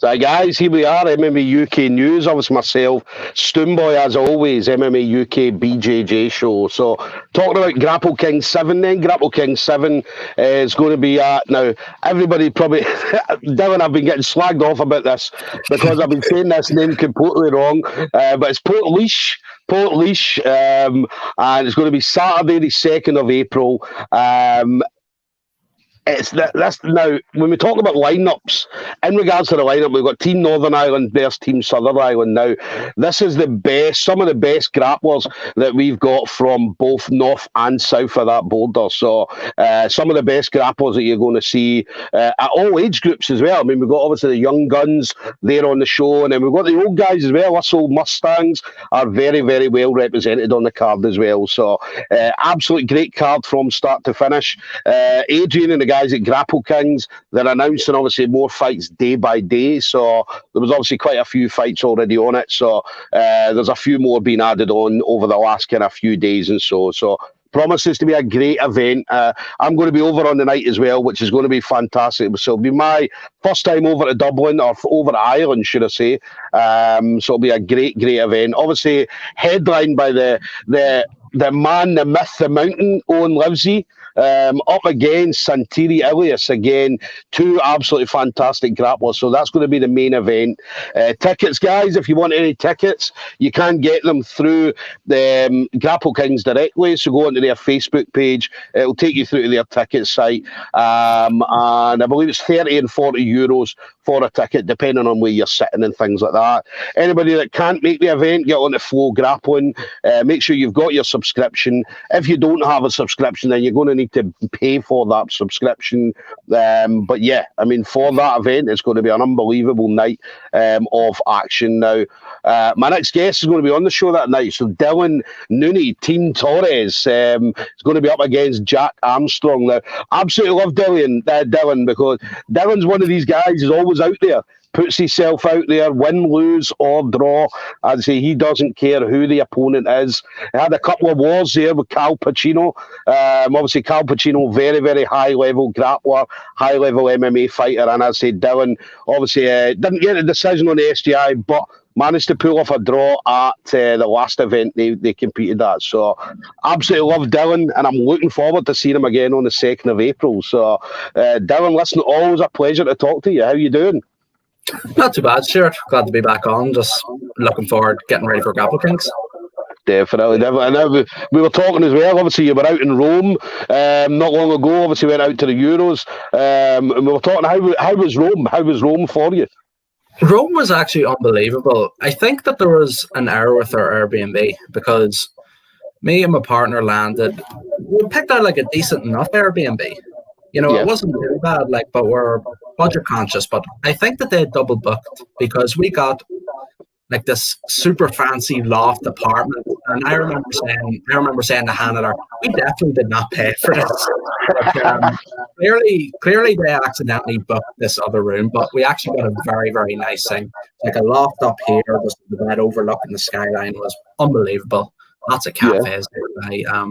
So guys, here we are, MMA UK News. Obviously myself, Stoomboy as always, MMA UK BJJ show. So talking about Grapple Kings 7 then. Grapple Kings 7 is going to be at, now everybody probably, Dylan, I've been getting slagged off about this because I've been saying this name completely wrong, but it's Portlaoise, and it's going to be Saturday the 2nd of April. That's now, when we talk about lineups, in regards to the lineup, we've got Team Northern Ireland versus Team Southern Ireland. Now, this is some of the best grapplers that we've got from both north and south of that border. So, some of the best grapplers that you're going to see at all age groups as well. I mean, we've got obviously the young guns there on the show, and then we've got the old guys as well. Us old Mustangs are very, very well represented on the card as well. So, absolute great card from start to finish. Adrian and the guys at Grapple Kings, they're announcing obviously more fights day by day, so there was obviously quite a few fights already on it, so there's a few more being added on over the last kind of few days and so promises to be a great event. I'm going to be over on the night as well, which is going to be fantastic. So it'll be my first time over to Dublin, or over to Ireland, should I say. So it'll be a great event. Obviously headlined by the man, the myth, the mountain, Owen Livesey. Up against Santiri Ilias, again, two absolutely fantastic grapplers. So that's going to be the main event. Tickets, guys, if you want any tickets, you can get them through the Grapple Kings directly. So go onto their Facebook page. It'll take you through to their ticket site. And I believe it's 30 and 40 euros for a ticket, depending on where you're sitting and things like that. Anybody that can't make the event, get on the Flow Grappling. Make sure you've got your subscription. If you don't have a subscription, then you're going to need to pay for that subscription. But yeah, I mean, for that event, it's going to be an unbelievable night of action. Now, my next guest is going to be on the show that night. So Dylan Nooney, Team Torres, is going to be up against Jack Armstrong. Now, absolutely love Dylan, because Dylan's one of these guys who's always out there, puts himself out there, win, lose or draw. I'd say he doesn't care who the opponent is. He had a couple of wars there with Cal Pacino. Obviously, Cal Pacino, very, very high-level grappler, high-level MMA fighter. And I'd say Dylan, obviously, didn't get a decision on the SGI, but managed to pull off a draw at the last event they competed at. So, absolutely love Dylan, and I'm looking forward to seeing him again on the 2nd of April. So, Dylan, listen, always a pleasure to talk to you. How you doing? Not too bad, Stuart. Glad to be back on. Just looking forward, getting ready for Grapple Kings. Definitely. And we were talking as well. Obviously, you were out in Rome not long ago. Obviously, went out to the Euros. And we were talking, how was Rome? How was Rome for you? Rome was actually unbelievable. I think that there was an error with our Airbnb, because me and my partner landed. We picked out like a decent enough Airbnb. You know, It wasn't too bad, but we're budget conscious. But I think that they double booked, because we got like this super fancy loft apartment, and I remember saying to Hannah, we definitely did not pay for this. But, clearly they accidentally booked this other room, but we actually got a very, very nice thing, like a loft up here, just the bed overlooking the skyline. Was unbelievable. Lots of cafes there.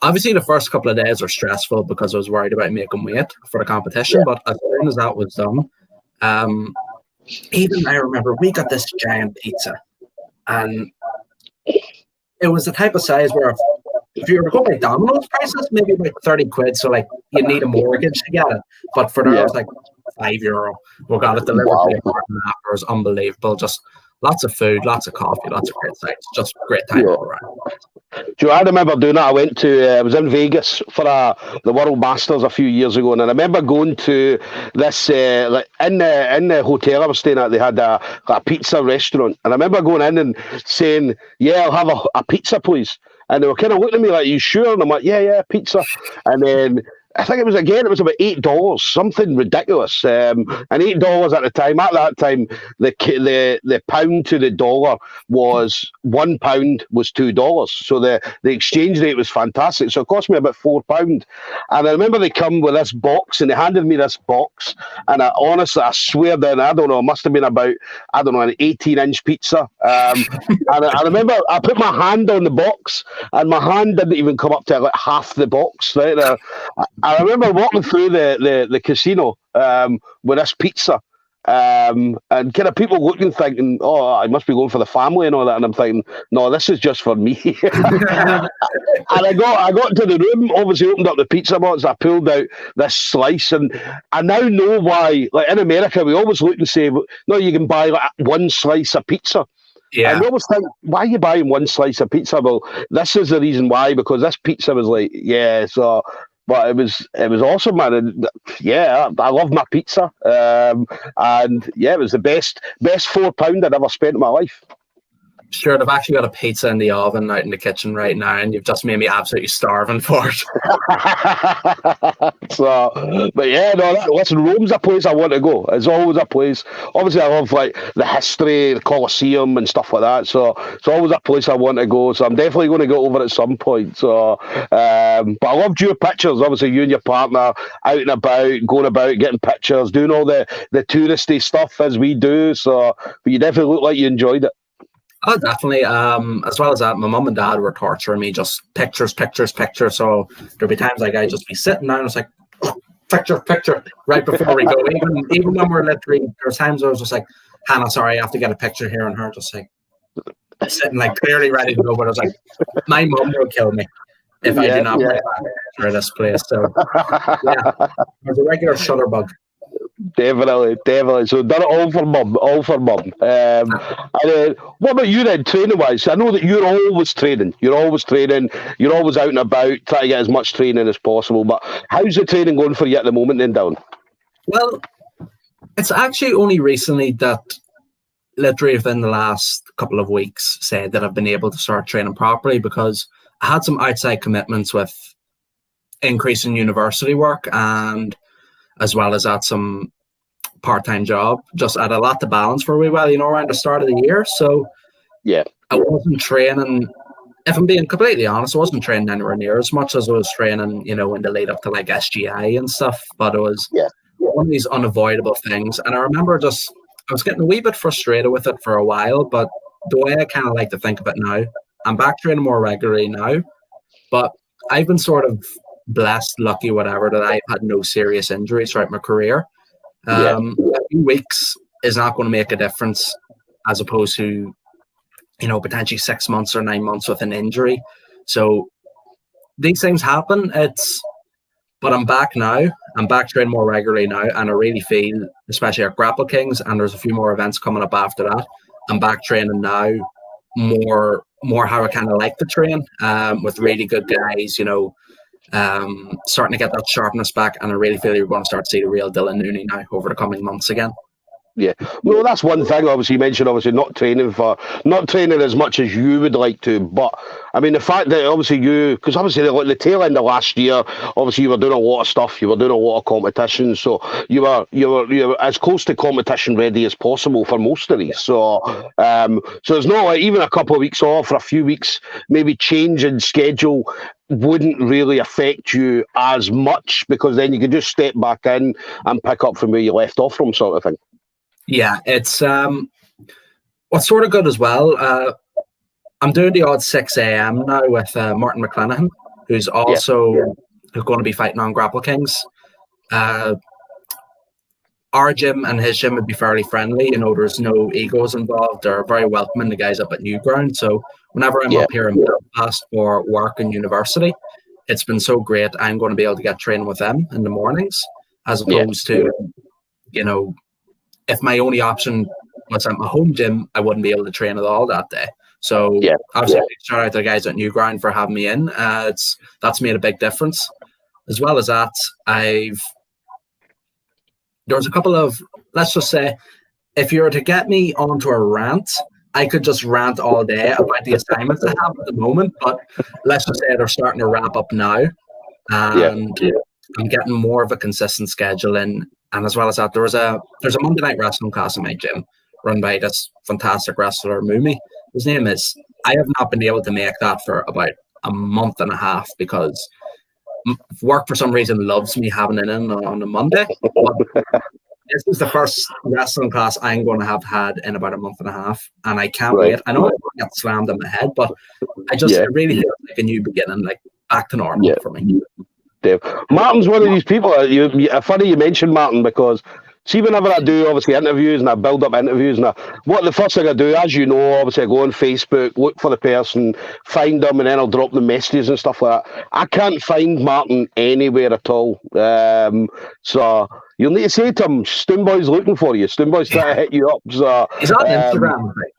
Obviously, the first couple of days were stressful because I was worried about making weight for the competition. But as soon as that was done, even I remember we got this giant pizza, and it was the type of size where if you were to go by Domino's prices, maybe about 30 quid. So you need a mortgage to get it. But for that, it was like €5. We got it delivered to the apartment after. It was unbelievable. Just lots of food, lots of coffee, lots of great sights. Just great time all around. Do I remember doing that? I was in Vegas for the World Masters a few years ago, and I remember going to this in the hotel I was staying at. They had a pizza restaurant, and I remember going in and saying, "Yeah, I'll have a pizza, please." And they were kind of looking at me like, "You sure?" And I'm like, "Yeah, pizza." And then I think it was about $8, something ridiculous. And $8 at the time. At that time, the pound to the dollar was £1 was $2. So the exchange rate was fantastic. So it cost me about £4. And I remember they come with this box, and they handed me this box. And honestly, I swear that I don't know, it must have been about an 18-inch pizza. And I remember I put my hand on the box, and my hand didn't even come up to like half the box. Right? I remember walking through the casino with this pizza, And kind of people looking, thinking, "Oh, I must be going for the family and all that." And I'm thinking, "No, this is just for me." And I got to the room, obviously opened up the pizza box. I pulled out this slice, and I now know why. Like in America, we always look and say, "No, you can buy like one slice of pizza." And we always think, "Why are you buying one slice of pizza?" Well, this is the reason why, because this pizza was like, yeah, so. But it was awesome, man. And yeah, I love my pizza. And yeah, it was the best £4 I'd ever spent in my life. Sure, I've actually got a pizza in the oven out in the kitchen right now, and you've just made me absolutely starving for it. So, but yeah, no, listen, Rome's a place I want to go. It's always a place. Obviously, I love like the history, the Colosseum, and stuff like that. So it's always a place I want to go. So I'm definitely going to go over at some point. So, but I loved your pictures. Obviously, you and your partner out and about, going about, getting pictures, doing all the touristy stuff as we do. So, but you definitely look like you enjoyed it. Oh, definitely. As well as that, my mum and dad were torturing me, just pictures. So there'd be times like I'd just be sitting down and it's like, picture, right before we go. Even when we're literally, there's times I was just like, Hannah, sorry, I have to get a picture here, and her just like sitting like clearly ready to go. But I was like, my mum will kill me if I do not bring back a picture of this place. So yeah, there's a regular shutterbug. Definitely. So done it all for mum. And what about you then, training wise? I know that you're always training. You're always out and about, trying to get as much training as possible. But how's the training going for you at the moment then, Dylan? Well, it's actually only recently that, literally within the last couple of weeks, said that I've been able to start training properly, because I had some outside commitments with increasing university work, and as well as at some part-time job, just had a lot to balance for a wee while, around the start of the year. So yeah, I wasn't training, if I'm being completely honest, I wasn't training anywhere near as much as I was training, in the lead up to like SGI and stuff. But it was one of these unavoidable things. And I remember I was getting a wee bit frustrated with it for a while, but the way I kind of like to think of it now, I'm back training more regularly now, but I've been sort of blessed, lucky, whatever, that I've had no serious injuries throughout my career. A few weeks is not going to make a difference, as opposed to, potentially 6 months or 9 months with an injury. So these things happen. But I'm back now. I'm back training more regularly now, and I really feel, especially at Grapple Kings, and there's a few more events coming up after that, I'm back training now more how I kind of like to train, with really good guys, starting to get that sharpness back, and I really feel you're going to start to see the real Dylan Nooney now over the coming months again. Yeah, well, that's one thing. Obviously, you mentioned not training as much as you would like to. But I mean, the fact that because the tail end of last year, obviously you were doing a lot of stuff. You were doing a lot of competition, so you were as close to competition ready as possible for most of these. So so it's not like even a couple of weeks off or a few weeks, maybe change in schedule wouldn't really affect you as much, because then you could just step back in and pick up from where you left off from, sort of thing. Yeah, it's what's sort of good as well. I'm doing the odd 6 a.m. now with Martin McClenaghan, who's also going to be fighting on Grapple Kings. Our gym and his gym would be fairly friendly. There's no egos involved. They're very welcoming, the guys up at Newground. So whenever I'm up here in Belfast for work and university, it's been so great. I'm going to be able to get training with them in the mornings, as opposed to, if my only option was at my home gym, I wouldn't be able to train at all that day. So obviously, shout out to the guys at Newground for having me in. That's made a big difference. As well as that, there's a couple of, let's just say, if you were to get me onto a rant, I could just rant all day about the assignments I have at the moment. But let's just say they're starting to wrap up now, and I'm getting more of a consistent schedule in. And as well as that, there's a Monday night wrestling class in my gym run by this fantastic wrestler, Mumi. His name is. I have not been able to make that for about a month and a half, because work for some reason loves me having it in on a Monday. This is the first wrestling class I'm going to have had in about a month and a half, and I can't wait. I know I'm going to get slammed in the head, but I really feel like a new beginning, like back to normal for me. Martin's one of these people. Funny you mentioned Martin, because See, whenever I do, obviously, interviews and I build up interviews, and what the first thing I do, as you know, obviously, I go on Facebook, look for the person, find them, and then I'll drop the messages and stuff like that. I can't find Martin anywhere at all. So you'll need to say to him, Stoomboy's looking for you. Stoomboy's trying to hit you up. So he's on Instagram, right?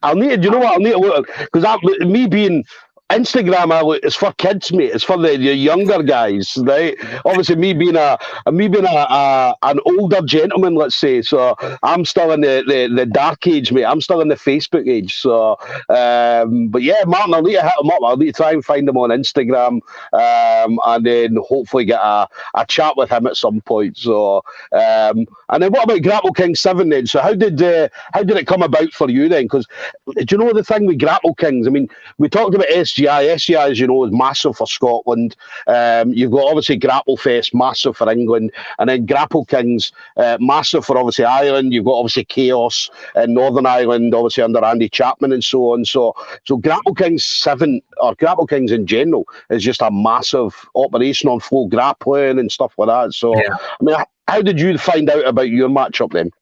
I'll need to, do you know what? I'll need to look, because me being Instagram, it's for kids, mate. It's for the younger guys, right? Obviously, me being an older gentleman, let's say. So I'm still in the dark age, mate. I'm still in the Facebook age. So, but yeah, Martin, I'll need to hit him up. I'll need to try and find him on Instagram, and then hopefully get a chat with him at some point. So, and then what about Grapple Kings 7 then? So how did it come about for you then? Because do you know the thing with Grapple Kings? I mean, we talked about SGI. SGI, as you know, is massive for Scotland. You've got obviously Grapple Fest, massive for England, and then Grapple Kings, massive for obviously Ireland. You've got obviously Chaos in Northern Ireland, obviously under Andy Chapman and so on. So Grapple Kings 7, or Grapple Kings in general, is just a massive operation on flow grappling and stuff like that. So, yeah. I mean, how did you find out about your matchup then?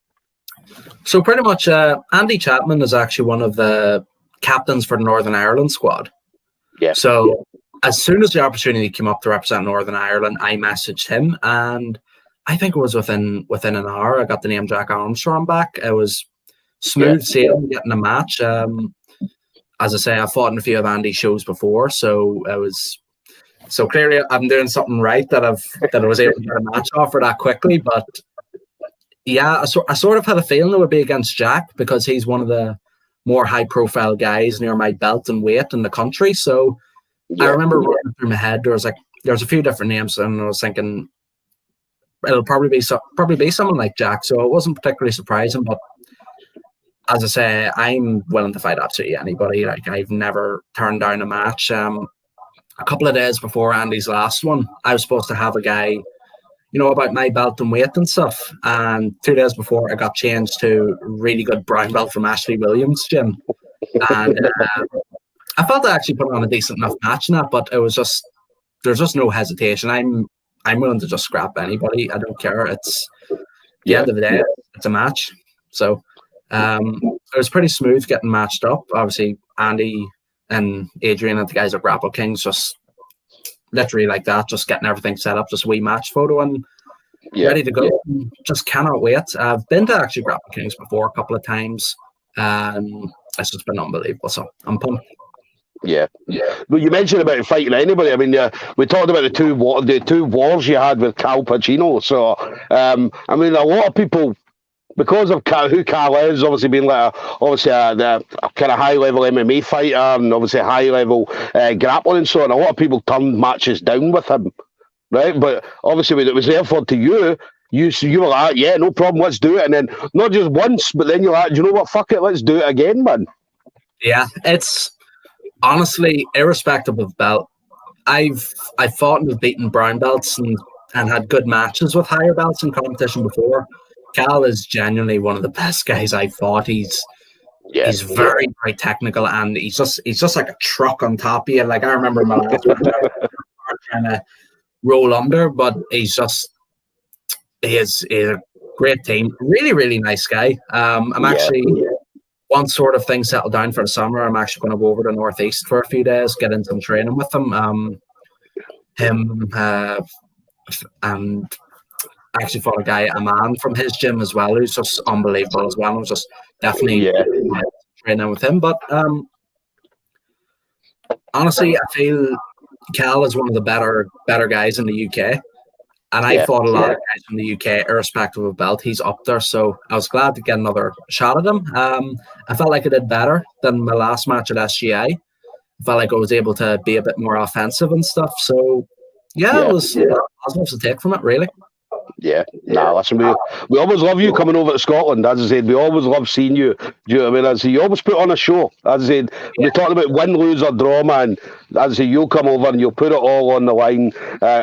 So pretty much, Andy Chapman is actually one of the captains for the Northern Ireland squad. Yeah. So as soon as the opportunity came up to represent Northern Ireland, I messaged him, and I think it was within an hour, I got the name Jack Armstrong back. It was smooth sailing getting a match. As I say, I fought in a few of Andy's shows before, so it was clearly I'm doing something right that I was able to get a match offer that quickly. But yeah, I sort of had a feeling it would be against Jack because he's one of the more high-profile guys near my belt and weight in the country. So I remember running through my head. There was a few different names, and I was thinking it'll probably be someone like Jack. So it wasn't particularly surprising. But as I say, I'm willing to fight absolutely anybody. Like, I've never turned down a match. A couple of days before Andy's last one, I was supposed to have a guy, about my belt and weight and stuff. And 2 days before, I got changed to really good brown belt from Ashley Williams' gym. And I felt I actually put on a decent enough match in that, but it was there's just no hesitation. I'm willing to just scrap anybody. I don't care. It's the end of the day, it's a match. So it was pretty smooth getting matched up. Obviously, Andy and Adrian and the guys at Grapple Kings just literally like that, just getting everything set up, just a wee match photo and ready to go. Yeah. Just cannot wait. I've been to actually Grapple Kings before a couple of times, and it's just been unbelievable. So I'm pumped. Yeah. Well, you mentioned about fighting anybody. I mean, we talked about the two wars you had with Cal Pacino. So, I mean, a lot of people, because of who Cal is, obviously being like a kind of high-level MMA fighter and obviously high-level grappling and so on, a lot of people turned matches down with him, right? But obviously when it was therefore to you, you were like, yeah, no problem, let's do it. And then not just once, but then you're like, do you know what, fuck it, let's do it again, man. Yeah, it's honestly, irrespective of belt, I've fought and beaten brown belts and had good matches with higher belts in competition before. Cal is genuinely one of the best guys I've fought. He's very, very technical, and he's just like a truck on top of you. Like, I remember my last one trying to roll under, but he's a great team. Really, really nice guy. I'm actually, once sort of things settle down for the summer, I'm actually going to go over to Northeast for a few days, get in some training with him. And I actually fought a man from his gym as well, who's just unbelievable as well. I was just definitely training with him. But honestly, I feel Cal is one of the better guys in the UK. And I fought a lot of guys in the UK, irrespective of belt. He's up there. So I was glad to get another shot at him. I felt like I did better than my last match at SGI. I felt like I was able to be a bit more offensive and stuff. So, it was positives to take from it, really. Listen, we always love you coming over to Scotland. As I said, we always love seeing you. Do you know what I mean? As I say, you always put on a show. As I said, we're talking about win, lose or draw, man. As I say, you'll come over and you'll put it all on the line,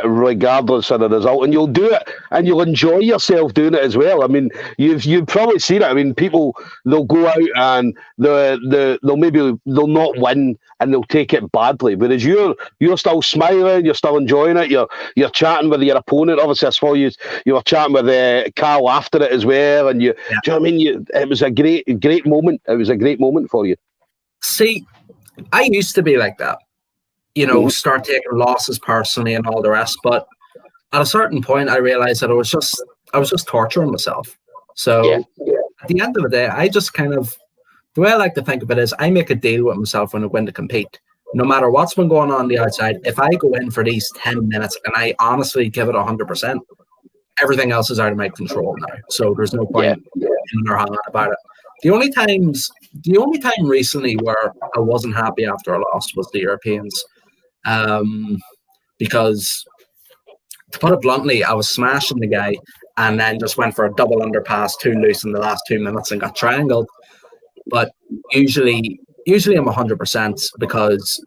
regardless of the result, and you'll do it, and you'll enjoy yourself doing it as well. I mean, you've probably seen it. I mean, people, they'll go out and they'll not win and they'll take it badly. Whereas you're still smiling, you're still enjoying it. You're chatting with your opponent. Obviously, I saw you you were chatting with Carl after it as well, and you, do you know what I mean? It was a great moment. It was a great moment for you. See, I used to be like that, start taking losses personally and all the rest. But at a certain point, I realized that I was just torturing myself. So at the end of the day, I just kind of, the way I like to think of it is I make a deal with myself when I go in to compete. No matter what's been going on the outside, if I go in for these 10 minutes and I honestly give it 100%, everything else is out of my control now. So there's no point in or hanging about it. The only time recently where I wasn't happy after I lost was the Europeans. Because to put it bluntly, I was smashing the guy and then just went for a double underpass too loose in the last 2 minutes and got triangled. But usually I'm 100% because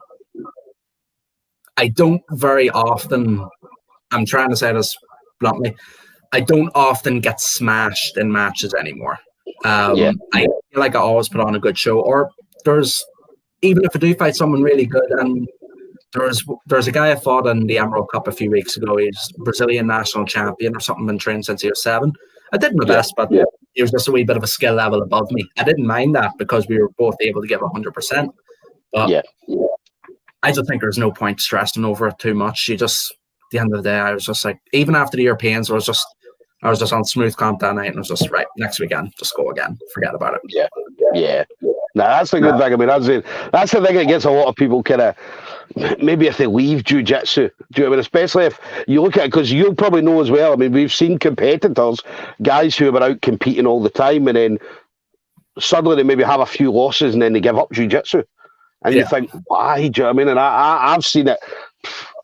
I don't very often, I'm trying to say this bluntly, I don't often get smashed in matches anymore. I feel like I always put on a good show, or even if I do fight someone really good, and there's a guy I fought in the Emerald Cup a few weeks ago. He's Brazilian national champion or something, been trained since he was 7. I did my best, but he was just a wee bit of a skill level above me. I didn't mind that because we were both able to give 100%. But I just think there's no point stressing over it too much. At the end of the day, I was just like, even after the Europeans, I was just on smooth comp that night, and I was just, right, next weekend, just go again. Forget about it. Yeah. No, that's the good thing. I mean, that's the thing that gets a lot of people kind of, maybe if they leave Jiu-Jitsu, especially if you look at it, because you'll probably know as well, I mean, we've seen competitors, guys who are out competing all the time, and then suddenly they maybe have a few losses and then they give up Jiu-Jitsu. And you think, why? Do you know what I mean? And I've seen it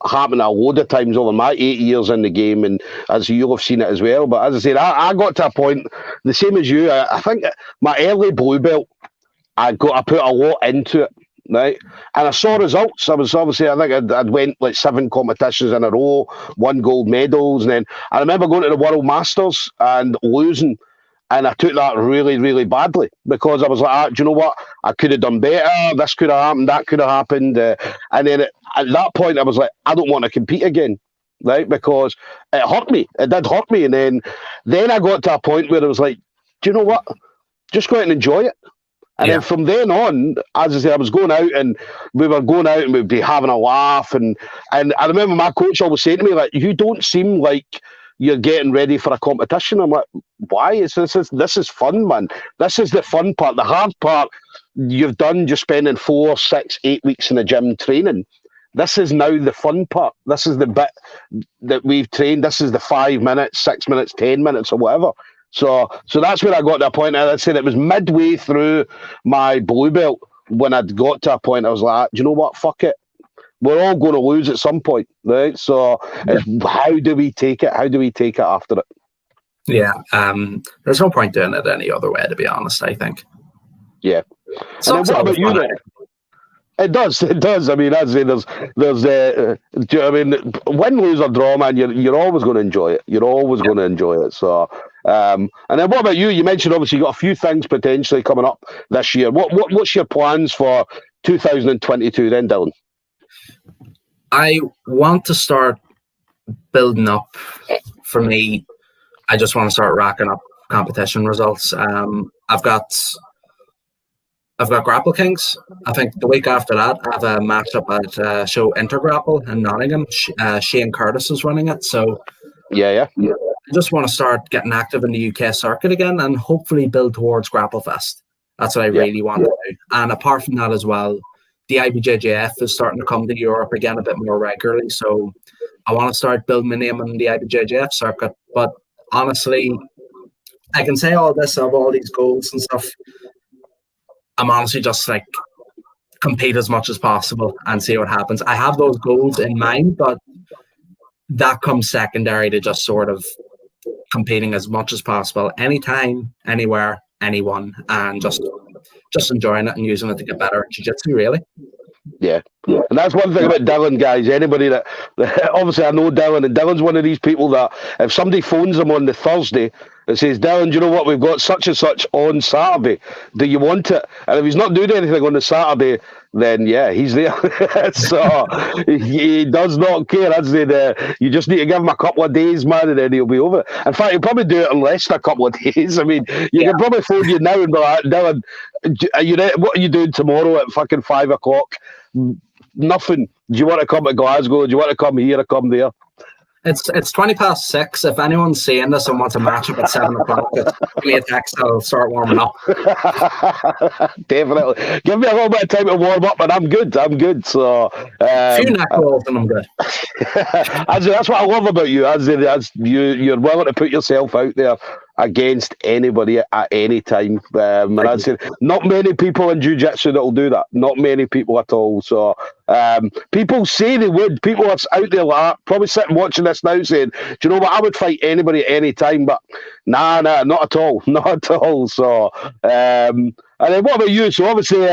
happen a load of times over my 8 years in the game, and as you'll have seen it as well. But as I said, I got to a point, the same as you, I think my early blue belt, I put a lot into it, right? And I saw results. I think I'd went like 7 competitions in a row, 1 gold medals, and then I remember going to the World Masters and losing. And I took that really, really badly because I was like, do you know what? I could have done better. This could have happened. That could have happened. And then at that point, I was like, I don't want to compete again, right? Because it hurt me. It did hurt me. And then I got to a point where I was like, do you know what? Just go out and enjoy it. And then from then on, as I say, I was going out and we were going out and we'd be having a laugh. And I remember my coach always saying to me, like, you don't seem like you're getting ready for a competition. I'm like, why? This is fun, man. This is the fun part. The hard part you've done, just spending 4, 6, 8 weeks in the gym training. This is now the fun part. This is the bit that we've trained. This is the 5 minutes, 6 minutes, 10 minutes or whatever. So that's where I got to a point. I'd say it was midway through my blue belt when I'd got to a point I was like, do you know what? Fuck it. We're all going to lose at some point, right? So how do we take it? How do we take it after it? Yeah, there's no point doing it any other way, to be honest, I think. Yeah. And then what about you then? It does. I mean, I'd say there's do you know what I mean? Win, lose or draw, man, you're always going to enjoy it. You're always going to enjoy it. So, and then what about you? You mentioned obviously you got a few things potentially coming up this year. What's your plans for 2022 then, Dylan? I want to start building up. For me, I just want to start racking up competition results. I've got Grapple Kings. I think the week after that, I have a matchup at show Intergrapple in Nottingham. Shane Curtis is running it. So yeah. I just want to start getting active in the UK circuit again and hopefully build towards Grapple Fest. That's what I really want to do. And apart from that as well, the IBJJF is starting to come to Europe again a bit more regularly. So I want to start building my name in the IBJJF circuit. But honestly, I can say all this, I have all these goals and stuff. I'm honestly just like compete as much as possible and see what happens. I have those goals in mind, but that comes secondary to just sort of competing as much as possible, anytime, anywhere, anyone, and just enjoying it and using it to get better at jiu-jitsu, really. Yeah. And that's one thing about Dylan, guys. Anybody that obviously I know Dylan, and Dylan's one of these people that if somebody phones him on the Thursday and says, Dylan, do you know what, we've got such and such on Saturday, do you want it? And if he's not doing anything on the Saturday, then yeah, he's there. So he does not care. You just need to give him a couple of days, man, and then he'll be over. In fact, he'll probably do it in less than a couple of days. I mean, you can probably phone you now and be like, Dylan, what are you doing tomorrow at fucking 5 o'clock? Nothing. Do you want to come to Glasgow? Do you want to come here or come there? It's 6:20. If anyone's seeing this and wants a matchup at 7 o'clock, give me a text. I'll start warming up. Definitely. Give me a little bit of time to warm up, and I'm good. So a few neck rolls and I'm good. That's what I love about you. You're willing to put yourself out there against anybody at any time. And I'd say not many people in Jiu Jitsu that will do that. Not many people at all. So people say they would. People are out there like that, probably sitting watching this now saying, do you know what, I would fight anybody at any time, but nah, not at all. Not at all. So and then what about you? So obviously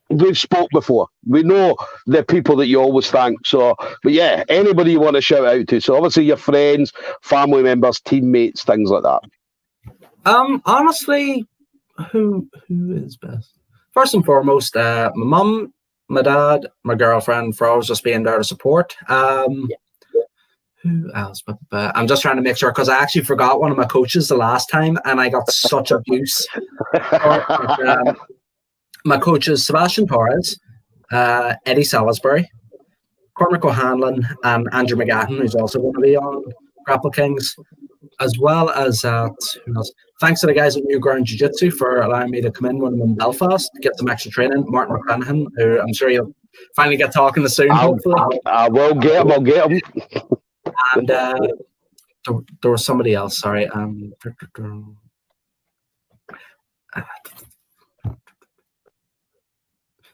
we've spoke before. We know the people that you always thank. So, but yeah, anybody you want to shout out to. So obviously your friends, family members, teammates, things like that. Honestly, who is best? First and foremost, my mum, my dad, my girlfriend, for always just being there to support. Who else? I'm just trying to make sure, because I actually forgot one of my coaches the last time, and I got such abuse. My coaches, Sebastian Torres, Eddie Salisbury, Cormac O'Hanlon, and Andrew McGahan, who's also going to be on Grapple Kings, as well as who else? Thanks to the guys at New Ground Jiu Jitsu for allowing me to come in when I'm in Belfast to get some extra training. Martin McClanahan, who I'm sure you'll finally get talking to soon, hopefully. I will get him. I'll get him. And there was somebody else, sorry.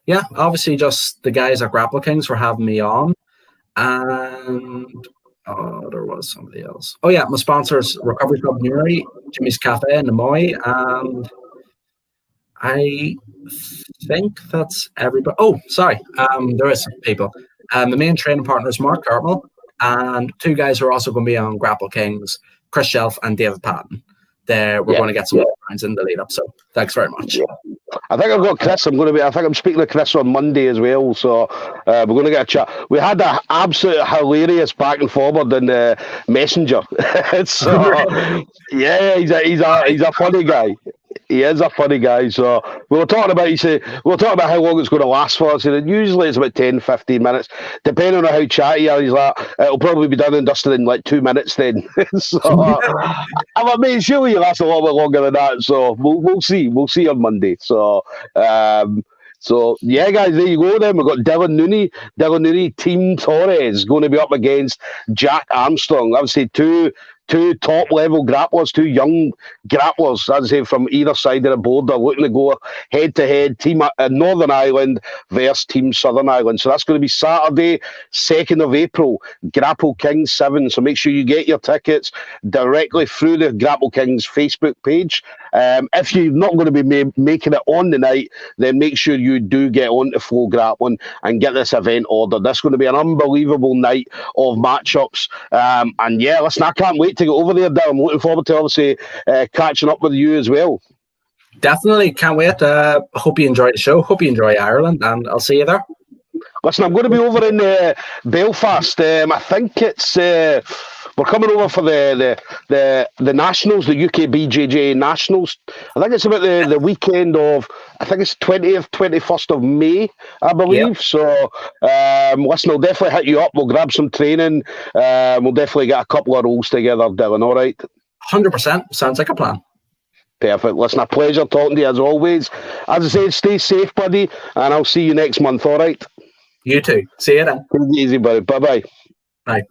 Yeah, obviously just the guys at Grapple Kings for having me on. And there was somebody else. Oh yeah, my sponsors, Recovery Club Newry, Jimmy's Cafe and Namoy, and I think that's everybody. Oh, sorry, there is some people. The main training partner is Mark Cartmel, and two guys who are also going to be on Grapple Kings, Chris Shelf and David Patton. We're going to get some rounds in the lead up. So thanks very much. Yeah. I think I've got Chris. I think I'm speaking to Chris on Monday as well. So we're going to get a chat. We had an absolute hilarious back and forward in the Messenger. So yeah, he's a funny guy. He is a funny guy. So we were talking about how long it's going to last for. So usually it's about 10, 15 minutes, depending on how chatty you are. He's like, it'll probably be done and dusted in like 2 minutes then. So I'm like, mate, surely you'll last a little bit longer than that. So we'll see. We'll see on Monday. So so yeah, guys, there you go. Then we've got Nooney of Team Torres going to be up against Jack Armstrong. I would say two top level grapplers, two young grapplers, I'd say, from either side of the border, looking to go head to head, team Northern Ireland versus Team Southern Ireland. So that's going to be Saturday, 2nd of April, Grapple Kings 7. So make sure you get your tickets directly through the Grapple Kings Facebook page. If you're not going to be making it on the night, then make sure you do get on to Flow Grappling and get this event ordered. This is going to be an unbelievable night of matchups. And yeah, listen, I can't wait to get over there, Dale. I'm looking forward to obviously catching up with you as well. Definitely, can't wait. Hope you enjoy the show. Hope you enjoy Ireland, and I'll see you there. Listen, I'm going to be over in Belfast. I think it's we're coming over for the Nationals, the UK BJJ Nationals. I think it's about the weekend of, I think it's 20th, 21st of May, I believe. Yep. So, listen, I'll definitely hit you up. We'll grab some training. We'll definitely get a couple of rolls together, Dylan, all right? 100%. Sounds like a plan. Perfect. Listen, a pleasure talking to you as always. As I said, stay safe, buddy, and I'll see you next month, all right? You too. See you then. Easy, buddy. Bye-bye. Bye.